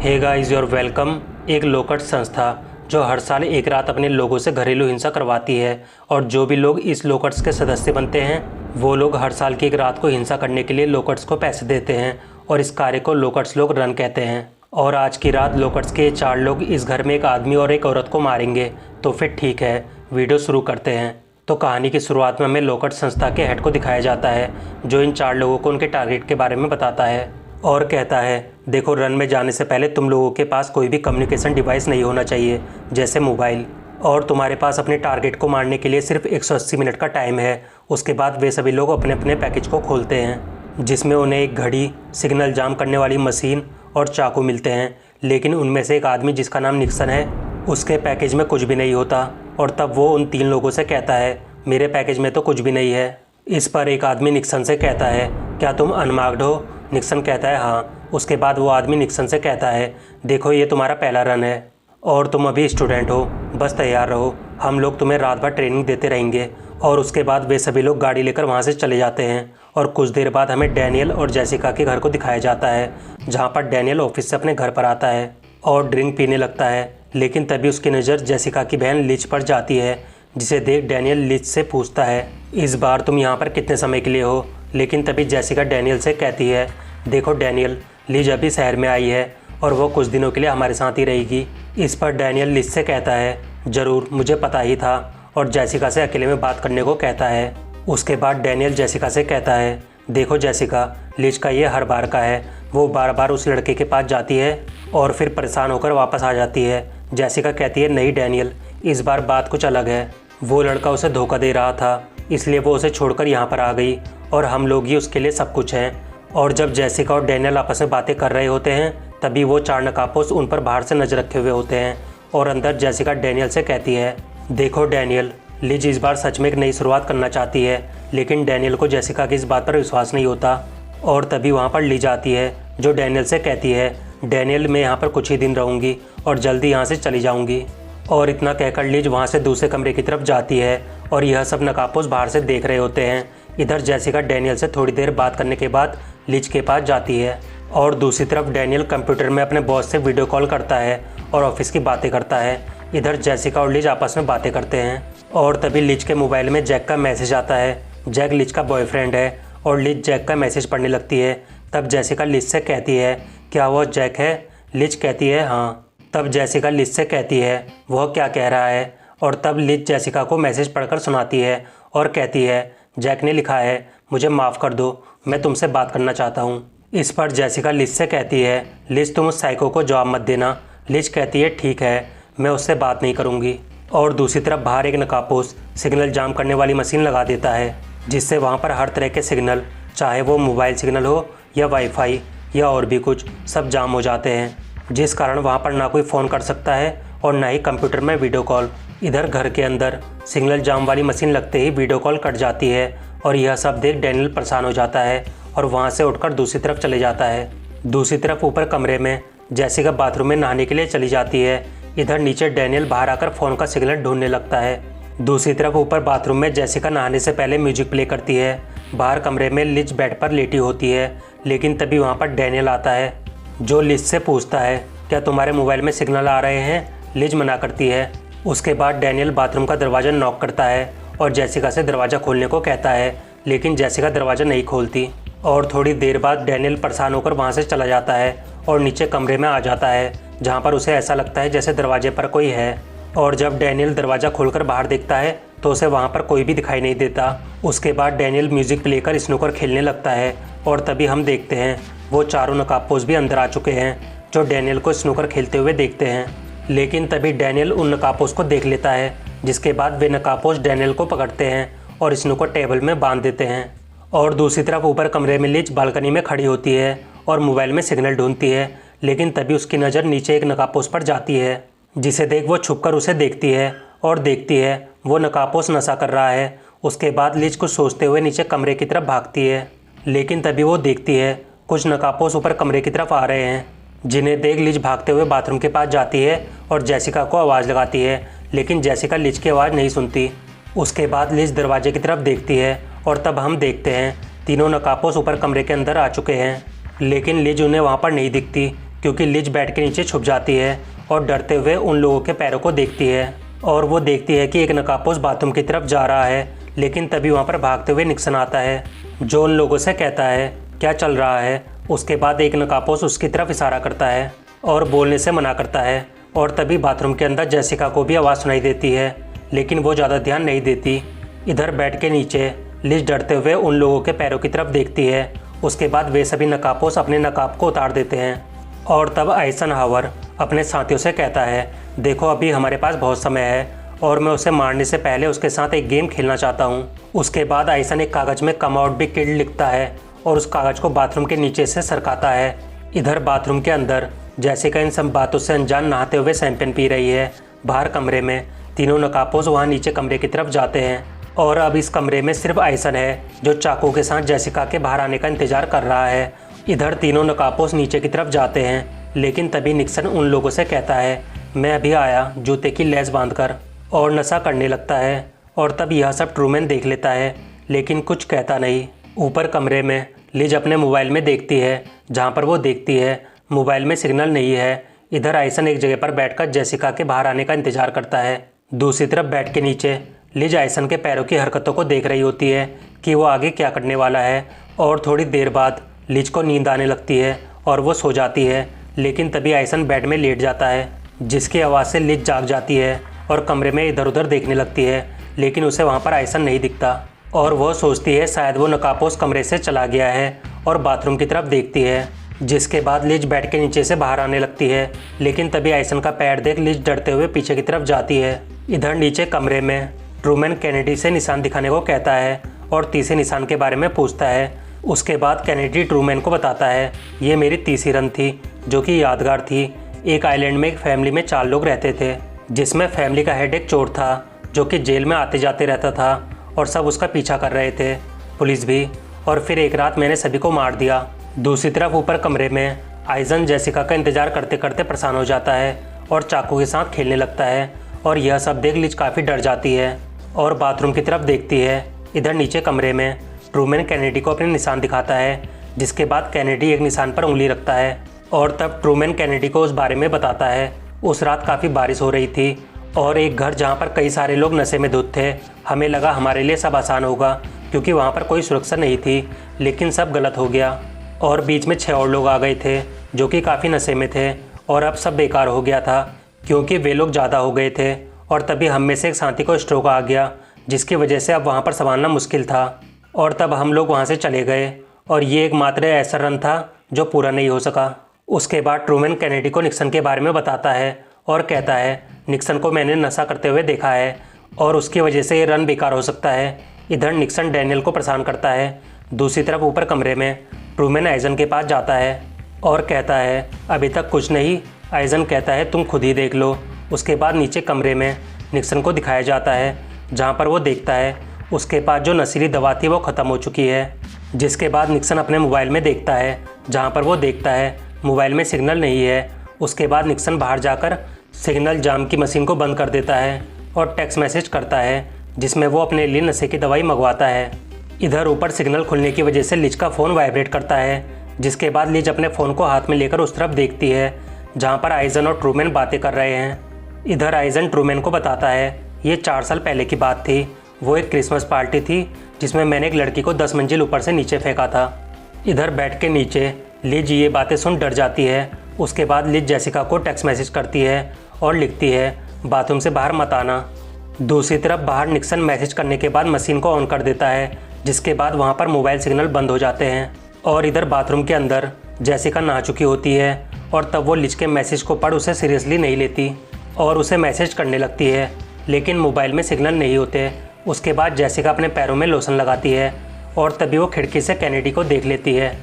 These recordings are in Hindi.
Hey guys your welcome. एक लोकट संस्था जो हर साल एक रात अपने लोगों से घरेलू हिंसा करवाती है और जो भी लोग इस लोकट्स के सदस्य बनते हैं वो लोग हर साल की एक रात को हिंसा करने के लिए लोकट्स को पैसे देते हैं और इस कार्य को लोकट्स लोग रन कहते हैं। और आज की रात लोकट्स के 4 लोग इस घर में एक आदमी और एक औरत को मारेंगे। तो फिर ठीक है, वीडियो शुरू करते हैं। तो कहानी की शुरुआत में हमें लोकट संस्था के हेड को दिखाया जाता है जो इन 4 लोगों को उनके टारगेट के बारे में बताता है और कहता है, देखो रन में जाने से पहले तुम लोगों के पास कोई भी कम्युनिकेशन डिवाइस नहीं होना चाहिए जैसे मोबाइल, और तुम्हारे पास अपने टारगेट को मारने के लिए सिर्फ 180 मिनट का टाइम है। उसके बाद वे सभी लोग अपने अपने पैकेज को खोलते हैं जिसमें उन्हें एक घड़ी, सिग्नल जाम करने वाली मशीन और चाकू मिलते हैं। लेकिन उनमें से एक आदमी जिसका नाम निक्सन है उसके पैकेज में कुछ भी नहीं होता और तब वो उन 3 लोगों से कहता है, मेरे पैकेज में तो कुछ भी नहीं है। इस पर एक आदमी निक्सन से कहता है, क्या तुम अनमार्क्ड हो? निक्सन कहता है हाँ। उसके बाद वो आदमी निक्सन से कहता है, देखो ये तुम्हारा पहला रन है और तुम अभी स्टूडेंट हो, बस तैयार रहो, हम लोग तुम्हें रात भर ट्रेनिंग देते रहेंगे। और उसके बाद वे सभी लोग गाड़ी लेकर वहाँ से चले जाते हैं और कुछ देर बाद हमें डैनियल और जेसिका के घर को दिखाया जाता है जहाँ पर डैनियल ऑफिस से अपने घर पर आता है और ड्रिंक पीने लगता है। लेकिन तभी उसकी नज़र जेसिका की बहन लिज पर जाती है जिसे देख डैनियल लिज से पूछता है, इस बार तुम यहाँ पर कितने समय के लिए हो? लेकिन तभी जेसिका डैनियल से कहती है, देखो डैनियल, लिज अभी शहर में आई है और वो कुछ दिनों के लिए हमारे साथ ही रहेगी। इस पर डैनियल लिज से कहता है, ज़रूर, मुझे पता ही था, और जेसिका से अकेले में बात करने को कहता है। उसके बाद डैनियल जेसिका से कहता है, देखो जेसिका, लिज का ये हर बार का है, वो बार बार उस लड़के के पास जाती है और फिर परेशान होकर वापस आ जाती है। जेसिका कहती है, नहीं डैनियल, इस बार बात कुछ अलग है, वो लड़का उसे धोखा दे रहा था इसलिए वो उसे छोड़कर यहाँ पर आ गई और हम लोग ही उसके लिए सब कुछ हैं। और जब जेसिका और डैनियल आपस में बातें कर रहे होते हैं तभी वो 4 नकाबपोश उन पर बाहर से नजर रखे हुए होते हैं और अंदर जेसिका डैनियल से कहती है, देखो डैनियल, लिज इस बार सच में एक नई शुरुआत करना चाहती है। लेकिन डैनियल को जेसिका की इस बात पर विश्वास नहीं होता और तभी वहाँ पर लिज आती है जो डैनियल से कहती है, डैनियल, मैं यहाँ पर कुछ ही दिन रहूँगी और जल्दी यहाँ से चली जाऊँगी। और इतना कहकर लिज वहाँ से दूसरे कमरे की तरफ जाती है और यह सब नकाबपोश बाहर से देख रहे होते हैं। इधर जेसिका डैनियल से थोड़ी देर बात करने के बाद लिज के पास जाती है और दूसरी तरफ डैनियल कंप्यूटर में अपने बॉस से वीडियो कॉल करता है और ऑफिस की बातें करता है। इधर जेसिका और लिज आपस में बातें करते हैं और तभी लिज के मोबाइल में जैक का मैसेज आता है। जैक लिज का बॉयफ्रेंड है और लिज जैक का मैसेज पढ़ने लगती है। तब जेसिका लिज से कहती है, क्या वो जैक है? लिज कहती है हाँ। तब जेसिका लिज से कहती है, वह क्या कह रहा है? और तब लिज जेसिका को मैसेज पढ़कर सुनाती है और कहती है, जैक ने लिखा है, मुझे माफ़ कर दो, मैं तुमसे बात करना चाहता हूँ। इस पर जेसिका लिज से कहती है, लिज तुम उस साइको को जवाब मत देना। लिज कहती है, ठीक है, मैं उससे बात नहीं करूँगी। और दूसरी तरफ बाहर एक नकाबपोश सिग्नल जाम करने वाली मशीन लगा देता है जिससे वहाँ पर हर तरह के सिग्नल, चाहे वो मोबाइल सिग्नल हो या वाईफाई या और भी कुछ, सब जाम हो जाते हैं, जिस कारण वहाँ पर ना कोई फ़ोन कर सकता है और ना ही कंप्यूटर में वीडियो कॉल। इधर घर के अंदर सिग्नल जाम वाली मशीन लगते ही वीडियो कॉल कट जाती है और यह सब देख डैनियल परेशान हो जाता है और वहाँ से उठकर दूसरी तरफ चले जाता है। दूसरी तरफ ऊपर कमरे में जेसिका बाथरूम में नहाने के लिए चली जाती है। इधर नीचे डैनियल बाहर आकर फ़ोन का सिग्नल ढूंढने लगता है। दूसरी तरफ ऊपर बाथरूम में जेसिका नहाने से पहले म्यूजिक प्ले करती है। बाहर कमरे में लिज बेड पर लेटी होती है। लेकिन तभी वहाँ पर डैनियल आता है जो लिज से पूछता है, क्या तुम्हारे मोबाइल में सिग्नल आ रहे हैं? लिज मना करती है। उसके बाद डैनियल बाथरूम का दरवाज़ा नॉक करता है और जेसिका से दरवाज़ा खोलने को कहता है, लेकिन जेसिका दरवाज़ा नहीं खोलती। और थोड़ी देर बाद डैनियल परेशान होकर वहाँ से चला जाता है और नीचे कमरे में आ जाता है जहाँ पर उसे ऐसा लगता है जैसे दरवाजे पर कोई है। और जब डैनियल दरवाज़ा खोलकर बाहर देखता है तो उसे वहाँ पर कोई भी दिखाई नहीं देता। उसके बाद डैनियल म्यूज़िक प्ले कर स्नूकर खेलने लगता है और तभी हम देखते हैं वो 4 नकाबपोश भी अंदर आ चुके हैं जो डैनियल को स्नूकर खेलते हुए देखते हैं। लेकिन तभी डैनियल उन नकाबपोश को देख लेता है जिसके बाद वे नकाबपोश डैनियल को पकड़ते हैं और स्नूकर टेबल में बांध देते हैं। और दूसरी तरफ ऊपर कमरे में लिज बालकनी में खड़ी होती है और मोबाइल में सिग्नल ढूंढती है। लेकिन तभी उसकी नज़र नीचे एक नकाबपोश पर जाती है जिसे देख वो छुपकर उसे देखती है और देखती है वो नकाबपोश नशा कर रहा है। उसके बाद लिज कुछ सोचते हुए नीचे कमरे की तरफ भागती है। लेकिन तभी वो देखती है कुछ नकाबपोश ऊपर कमरे की तरफ आ रहे हैं जिन्हें देख लिज भागते हुए बाथरूम के पास जाती है और जेसिका को आवाज़ लगाती है। लेकिन जेसिका लिज की आवाज़ नहीं सुनती। उसके बाद लिज दरवाजे की तरफ देखती है और तब हम देखते हैं तीनों नकाबपोश ऊपर कमरे के अंदर आ चुके हैं। लेकिन लिज उन्हें वहाँ पर नहीं दिखती क्योंकि लिज बेड के नीचे छुप जाती है और डरते हुए उन लोगों के पैरों को देखती है और वो देखती है कि एक नकाबपोश बाथरूम की तरफ जा रहा है। लेकिन तभी वहाँ पर भागते हुए निक्सन आता है जो उन लोगों से कहता है क्या चल रहा है। उसके बाद एक नकाबपोश उसकी तरफ इशारा करता है और बोलने से मना करता है और तभी बाथरूम के अंदर जेसिका को भी आवाज़ सुनाई देती है, लेकिन वो ज़्यादा ध्यान नहीं देती। इधर बेड के नीचे लिज डरते हुए उन लोगों के पैरों की तरफ देखती है। उसके बाद वे सभी नकाबपोश अपने नकाब को उतार देते हैं और तब आइजनहावर अपने साथियों से कहता है देखो अभी हमारे पास बहुत समय है और मैं उसे मारने से पहले उसके साथ एक गेम खेलना चाहता हूँ। उसके बाद आइसन एक कागज़ में कम आउट बी किल्ड लिखता है और उस कागज़ को बाथरूम के नीचे से सरकाता है। इधर बाथरूम के अंदर जेसिका इन सब बातों से अनजान नहाते हुए शैंपेन पी रही है। बाहर कमरे में तीनों नकाबपोश वहाँ नीचे कमरे की तरफ जाते हैं और अब इस कमरे में सिर्फ आइसन है जो चाकू के साथ जेसिका के बाहर आने का इंतज़ार कर रहा है। इधर तीनों नकाबपोश नीचे की तरफ जाते हैं, लेकिन तभी निक्सन उन लोगों से कहता है मैं अभी आया जूते की लेस बांधकर, और नशा करने लगता है। और तब यह सब ट्रूमैन देख लेता है लेकिन कुछ कहता नहीं। ऊपर कमरे में लिज अपने मोबाइल में देखती है, जहाँ पर वो देखती है मोबाइल में सिग्नल नहीं है। इधर आइसन एक जगह पर बैठकर जेसिका के बाहर आने का इंतज़ार करता है। दूसरी तरफ बेड के नीचे लिज आइसन के पैरों की हरकतों को देख रही होती है कि वो आगे क्या करने वाला है। और थोड़ी देर बाद लिज को नींद आने लगती है और वो सो जाती है, लेकिन तभी आइसन बेड में लेट जाता है, जिसकी आवाज़ से लिज जाग जाती है और कमरे में इधर उधर देखने लगती है, लेकिन उसे वहाँ पर आइसन नहीं दिखता और वह सोचती है शायद वो नकाबपोश कमरे से चला गया है और बाथरूम की तरफ देखती है। जिसके बाद लिज बेड के नीचे से बाहर आने लगती है, लेकिन तभी आइसन का पैर देख लिज डरते हुए पीछे की तरफ जाती है। इधर नीचे कमरे में ट्रूमैन कैनेडी से निशान दिखाने को कहता है और तीसरे निशान के बारे में पूछता है। उसके बाद कैनेडी ट्रूमैन को बताता है ये मेरी तीसरी रन थी जो कि यादगार थी। एक आइलैंड में एक फैमिली में 4 लोग रहते थे, जिसमें फैमिली का हेड एक चोर था जो कि जेल में आते जाते रहता था और सब उसका पीछा कर रहे थे, पुलिस भी। और फिर एक रात मैंने सभी को मार दिया। दूसरी तरफ ऊपर कमरे में आइजन जेसिका का इंतज़ार करते करते परेशान हो जाता है और चाकू के साथ खेलने लगता है और यह सब देख लिज काफ़ी डर जाती है और बाथरूम की तरफ देखती है। इधर नीचे कमरे में ट्रूमैन कैनेडी को अपने निशान दिखाता है, जिसके बाद कैनेडी एक निशान पर उंगली रखता है और तब ट्रूमैन कैनेडी को उस बारे में बताता है। उस रात काफ़ी बारिश हो रही थी और एक घर जहाँ पर कई सारे लोग नशे में धुत थे। हमें लगा हमारे लिए सब आसान होगा क्योंकि वहाँ पर कोई सुरक्षा नहीं थी, लेकिन सब गलत हो गया और बीच में 6 और लोग आ गए थे जो कि काफ़ी नशे में थे और अब सब बेकार हो गया था क्योंकि वे लोग ज़्यादा हो गए थे। और तभी हम में से एक साथी को स्ट्रोक आ गया, जिसकी वजह से अब वहाँ पर संभालना मुश्किल था और तब हम लोग वहाँ से चले गए और ये एकमात्र ऐसा रन था जो पूरा नहीं हो सका। उसके बाद ट्रूमैन कैनेडी को निक्सन के बारे में बताता है और कहता है निक्सन को मैंने नशा करते हुए देखा है और उसकी वजह से ये रन बेकार हो सकता है। इधर निक्सन डैनियल को परेशान करता है। दूसरी तरफ ऊपर कमरे में ट्रूमैन आइजन के पास जाता है और कहता है अभी तक कुछ नहीं। आइजन कहता है तुम खुद ही देख लो। उसके बाद नीचे कमरे में निक्सन को दिखाया जाता है, जहाँ पर वो देखता है उसके पास जो नशीली दवा थी वो ख़त्म हो चुकी है। जिसके बाद निक्सन अपने मोबाइल में देखता है, जहाँ पर वो देखता है मोबाइल में सिग्नल नहीं है। उसके बाद निक्सन बाहर जाकर सिग्नल जाम की मशीन को बंद कर देता है और टेक्स्ट मैसेज करता है, जिसमें वो अपने लिए नशे की दवाई मंगवाता है। इधर ऊपर सिग्नल खुलने की वजह से लिज का फ़ोन वाइब्रेट करता है, जिसके बाद लिज अपने फ़ोन को हाथ में लेकर उस तरफ देखती है जहाँ पर आइजन और ट्रूमैन बातें कर रहे हैं। इधर आइजन ट्रूमैन को बताता है ये 4 साल पहले की बात थी। वो एक क्रिसमस पार्टी थी जिसमें मैंने एक लड़की को 10 मंजिल ऊपर से नीचे फेंका था। इधर बेड के नीचे लिज ये बातें सुन डर जाती है। उसके बाद लिज जेसिका को टेक्स्ट मैसेज करती है और लिखती है बाथरूम से बाहर मत आना। दूसरी तरफ बाहर निक्सन मैसेज करने के बाद मशीन को ऑन कर देता है, जिसके बाद वहाँ पर मोबाइल सिग्नल बंद हो जाते हैं। और इधर बाथरूम के अंदर जेसिका नहा चुकी होती है और तब वो लिज के मैसेज को पढ़ उसे सीरियसली नहीं लेती और उसे मैसेज करने लगती है, लेकिन मोबाइल में सिग्नल नहीं होते। उसके बाद जेसिका अपने पैरों में लोशन लगाती है और तभी वो खिड़की से कैनेडी को देख लेती है,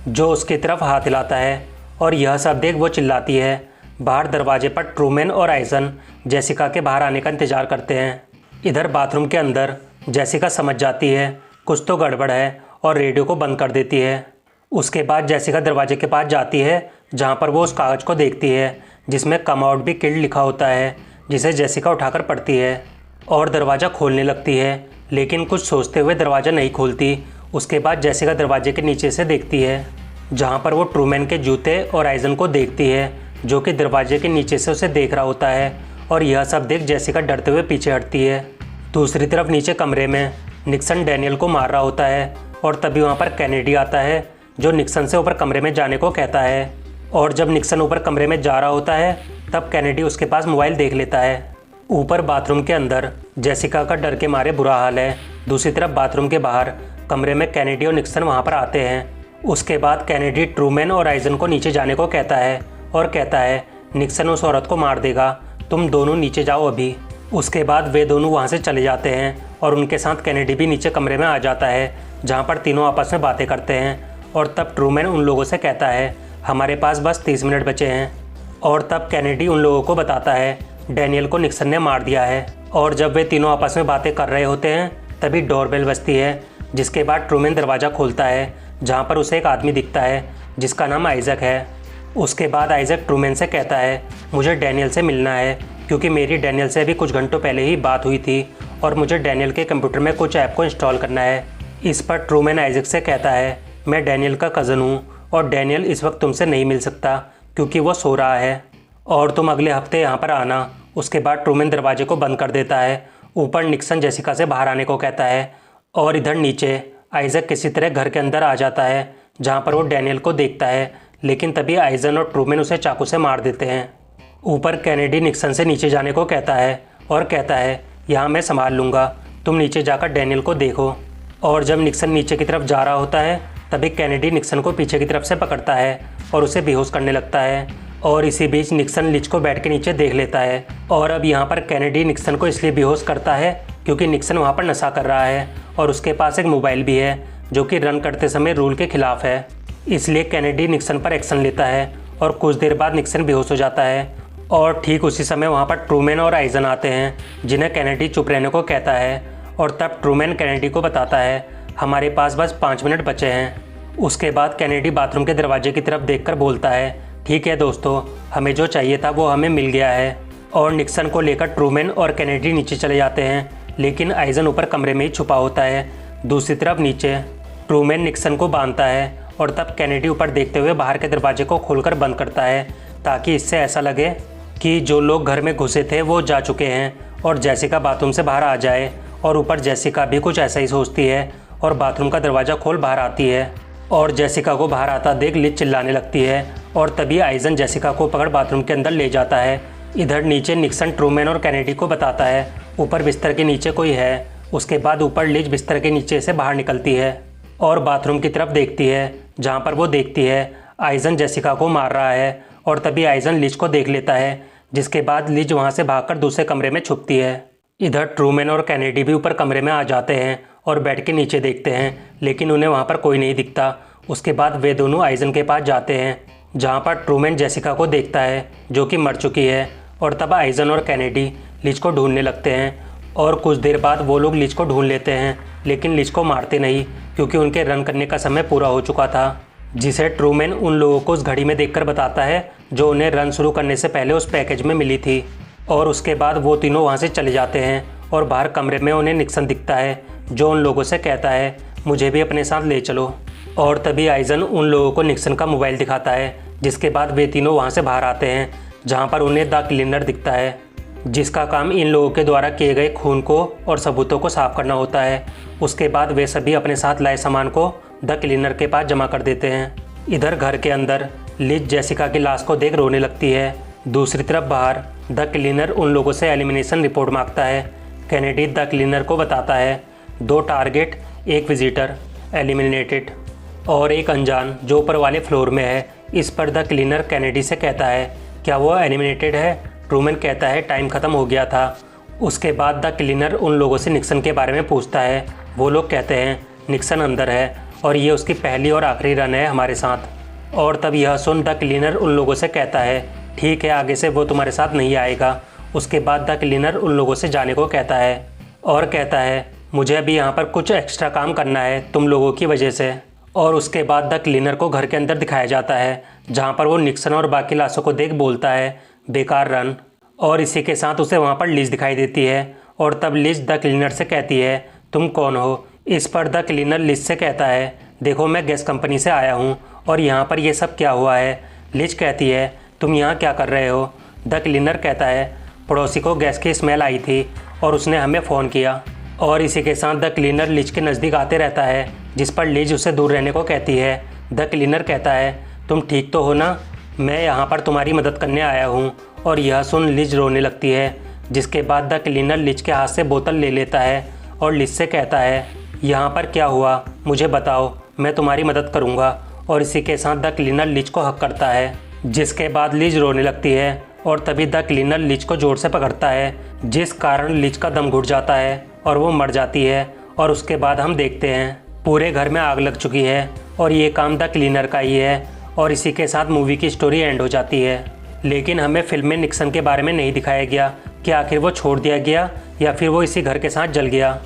जो उसकी तरफ हाथ हिलाता है और यह सब देख वो चिल्लाती है। बाहर दरवाजे पर ट्रूमैन और आइजन जेसिका के बाहर आने का इंतज़ार करते हैं। इधर बाथरूम के अंदर जेसिका समझ जाती है कुछ तो गड़बड़ है और रेडियो को बंद कर देती है। उसके बाद जेसिका दरवाजे के पास जाती है, जहाँ पर वो उस कागज़ को देखती है जिसमें कम आउट बी किल्ड लिखा होता है, जिसे जेसिका उठाकर पढ़ती है और दरवाज़ा खोलने लगती है, लेकिन कुछ सोचते हुए दरवाज़ा नहीं खोलती। उसके बाद जेसिका दरवाजे के नीचे से देखती है जहाँ पर वो ट्रूमैन के जूते और आइजन को देखती है, जो कि दरवाजे के नीचे से उसे देख रहा होता है। और यह सब देख जेसिका डरते हुए पीछे हटती है। दूसरी तरफ नीचे कमरे में निक्सन डैनियल को मार रहा होता है और तभी वहाँ पर कैनेडी आता है, जो निक्सन से ऊपर कमरे में जाने को कहता है। और जब निक्सन ऊपर कमरे में जा रहा होता है तब कैनेडी उसके पास मोबाइल देख लेता है। ऊपर बाथरूम के अंदर जेसिका का डर के मारे बुरा हाल है। दूसरी तरफ बाथरूम के बाहर कमरे में कैनेडी और निक्सन वहाँ पर आते हैं। उसके बाद कैनेडी ट्रूमैन और आइजन को नीचे जाने को कहता है और कहता है निक्सन उस औरत को मार देगा, तुम दोनों नीचे जाओ अभी। उसके बाद वे दोनों वहाँ से चले जाते हैं और उनके साथ कैनेडी भी नीचे कमरे में आ जाता है, जहाँ पर तीनों आपस में बातें करते हैं। और तब ट्रूमैन उन लोगों से कहता है हमारे पास बस 30 मिनट बचे हैं। और तब कैनेडी उन लोगों को बताता है डैनियल को निक्सन ने मार दिया है। और जब वे तीनों आपस में बातें कर रहे होते हैं तभी डोरबेल बजती है, जिसके बाद ट्रूमैन दरवाज़ा खोलता है, जहाँ पर उसे एक आदमी दिखता है जिसका नाम आइजक है। उसके बाद आइजक ट्रूमैन से कहता है मुझे डैनियल से मिलना है, क्योंकि मेरी डैनियल से अभी कुछ घंटों पहले ही बात हुई थी और मुझे डैनियल के कंप्यूटर में कुछ ऐप को इंस्टॉल करना है। इस पर ट्रूमैन आइजक से कहता है मैं डैनियल का कज़न हूँ और डैनियल इस वक्त तुमसे नहीं मिल सकता क्योंकि वो सो रहा है और तुम अगले हफ्ते यहाँ पर आना। उसके बाद ट्रूमैन दरवाजे को बंद कर देता है। ऊपर निक्सन जेसिका से बाहर आने को कहता है और इधर नीचे आइजक किसी तरह घर के अंदर आ जाता है, जहाँ पर वो डैनियल को देखता है, लेकिन तभी आइजन और ट्रूमैन उसे चाकू से मार देते हैं। ऊपर कैनेडी निक्सन से नीचे जाने को कहता है और कहता है यहाँ मैं संभाल लूँगा, तुम नीचे जाकर डैनियल को देखो। और जब निक्सन नीचे की तरफ जा रहा होता है तभी कैनेडी निक्सन को पीछे की तरफ से पकड़ता है और उसे बेहोश करने लगता है। और इसी बीच निक्सन लिज को बैठ के नीचे देख लेता है। और अब यहाँ पर कैनेडी निक्सन को इसलिए बेहोश करता है क्योंकि निक्सन वहाँ पर नशा कर रहा है और उसके पास एक मोबाइल भी है, जो कि रन करते समय रूल के खिलाफ है। इसलिए कैनेडी निक्सन पर एक्शन लेता है और कुछ देर बाद निक्सन बेहोश हो जाता है। और ठीक उसी समय वहाँ पर ट्रूमैन और आइजन आते हैं, जिन्हें कैनेडी चुप रहने को कहता है। और तब ट्रूमैन कैनेडी को बताता है हमारे पास बस 5 मिनट बचे हैं। उसके बाद कैनेडी बाथरूम के दरवाजे की तरफ देखकर बोलता है ठीक है दोस्तों, हमें जो चाहिए था वो हमें मिल गया है। और निक्सन को लेकर ट्रूमैन और कैनेडी नीचे चले जाते हैं, लेकिन आइजन ऊपर कमरे में ही छुपा होता है। दूसरी तरफ नीचे ट्रूमैन निक्सन को बांधता है और तब कैनेडी ऊपर देखते हुए बाहर के दरवाजे को खोलकर बंद करता है, ताकि इससे ऐसा लगे कि जो लोग घर में घुसे थे वो जा चुके हैं और जेसिका बाथरूम से बाहर आ जाए। और ऊपर जेसिका भी कुछ ऐसा ही सोचती है और बाथरूम का दरवाज़ा खोल बाहर आती है। और जेसिका को बाहर आता देख लिज चिल्लाने लगती है और तभी आइजन जेसिका को पकड़ बाथरूम के अंदर ले जाता है। इधर नीचे निक्सन ट्रूमैन और कैनेडी को बताता है ऊपर बिस्तर के नीचे कोई है। उसके बाद ऊपर लिज बिस्तर के नीचे से बाहर निकलती है और बाथरूम की तरफ देखती है, जहाँ पर वो देखती है आइजन जेसिका को मार रहा है। और तभी आइजन लिज को देख लेता है, जिसके बाद लिज वहाँ से भागकर दूसरे कमरे में छुपती है। इधर ट्रूमैन और कैनेडी भी ऊपर कमरे में आ जाते हैं और बैठ के नीचे देखते हैं, लेकिन उन्हें वहाँ पर कोई नहीं दिखता। उसके बाद वे दोनों आइजन के पास जाते हैं, जहाँ पर ट्रूमैन जेसिका को देखता है जो कि मर चुकी है। और तब आइजन और कैनेडी लिज को ढूंढने लगते हैं और कुछ देर बाद वो लोग लिज को ढूंढ लेते हैं, लेकिन लिज को मारते नहीं क्योंकि उनके रन करने का समय पूरा हो चुका था, जिसे ट्रूमैन उन लोगों को उस घड़ी में देखकर बताता है जो उन्हें रन शुरू करने से पहले उस पैकेज में मिली थी। और उसके बाद वो तीनों वहाँ से चले जाते हैं और बाहर कमरे में उन्हें निक्सन दिखता है, जो उन लोगों से कहता है मुझे भी अपने साथ ले चलो। और तभी आइजन उन लोगों को निक्सन का मोबाइल दिखाता है, जिसके बाद वे तीनों वहाँ से बाहर आते हैं, जहाँ पर उन्हें द क्लीनर दिखता है, जिसका काम इन लोगों के द्वारा किए गए खून को और सबूतों को साफ करना होता है। उसके बाद वे सभी अपने साथ लाए सामान को द क्लीनर के पास जमा कर देते हैं। इधर घर के अंदर लिज जेसिका की लाश को देख रोने लगती है। दूसरी तरफ बाहर द क्लीनर उन लोगों से एलिमिनेशन रिपोर्ट मांगता है। कैनेडी द क्लीनर को बताता है 2 टारगेट, 1 विजिटर एलिमिनेटेड और 1 अनजान जो ऊपर वाले फ्लोर में है। इस पर द क्लीनर कैनेडी से कहता है क्या वो एलिमिनेटेड है? ट्रूमैन कहता है टाइम ख़त्म हो गया था। उसके बाद द क्लीनर उन लोगों से निक्सन के बारे में पूछता है। वो लोग कहते हैं निक्सन अंदर है और ये उसकी पहली और आखिरी रन है हमारे साथ। और तब यह सुन द क्लीनर उन लोगों से कहता है ठीक है, आगे से वो तुम्हारे साथ नहीं आएगा। उसके बाद द क्लीनर उन लोगों से जाने को कहता है और कहता है मुझे अभी यहाँ पर कुछ एक्स्ट्रा काम करना है तुम लोगों की वजह से। और उसके बाद द क्लीनर को घर के अंदर दिखाया जाता है, जहाँ पर वो निक्सन और बाकी लाशों को देख बोलता है बेकार रन। और इसी के साथ उसे वहाँ पर लिज दिखाई देती है और तब लिज द क्लीनर से कहती है तुम कौन हो? इस पर द क्लीनर लिज से कहता है देखो मैं गैस कंपनी से आया हूँ और यहाँ पर ये सब क्या हुआ है। लिज कहती है तुम यहाँ क्या कर रहे हो। द क्लीनर कहता है पड़ोसी को गैस की स्मेल आई थी और उसने हमें फ़ोन किया। और इसी के साथ द क्लीनर लिज के नज़दीक आते रहता है, जिस पर लिज उसे दूर रहने को कहती है। द क्लीनर कहता है तुम ठीक तो हो ना, मैं यहाँ पर तुम्हारी मदद करने आया हूँ। और यह सुन लिज रोने लगती है, जिसके बाद द क्लीनर लिज के हाथ से बोतल ले लेता है और लिज से कहता है यहाँ पर क्या हुआ मुझे बताओ, मैं तुम्हारी मदद करूँगा। और इसी के साथ द क्लीनर लिज को हक करता है, जिसके बाद लिज रोने लगती है और तभी द क्लीनर लिज को जोर से पकड़ता है, जिस कारण लिज का दम घुट जाता है और वो मर जाती है। और उसके बाद हम देखते हैं पूरे घर में आग लग चुकी है और ये काम द क्लीनर का ही है। और इसी के साथ मूवी की स्टोरी एंड हो जाती है। लेकिन हमें फिल्म में निक्सन के बारे में नहीं दिखाया गया कि आखिर वो छोड़ दिया गया या फिर वो इसी घर के साथ जल गया।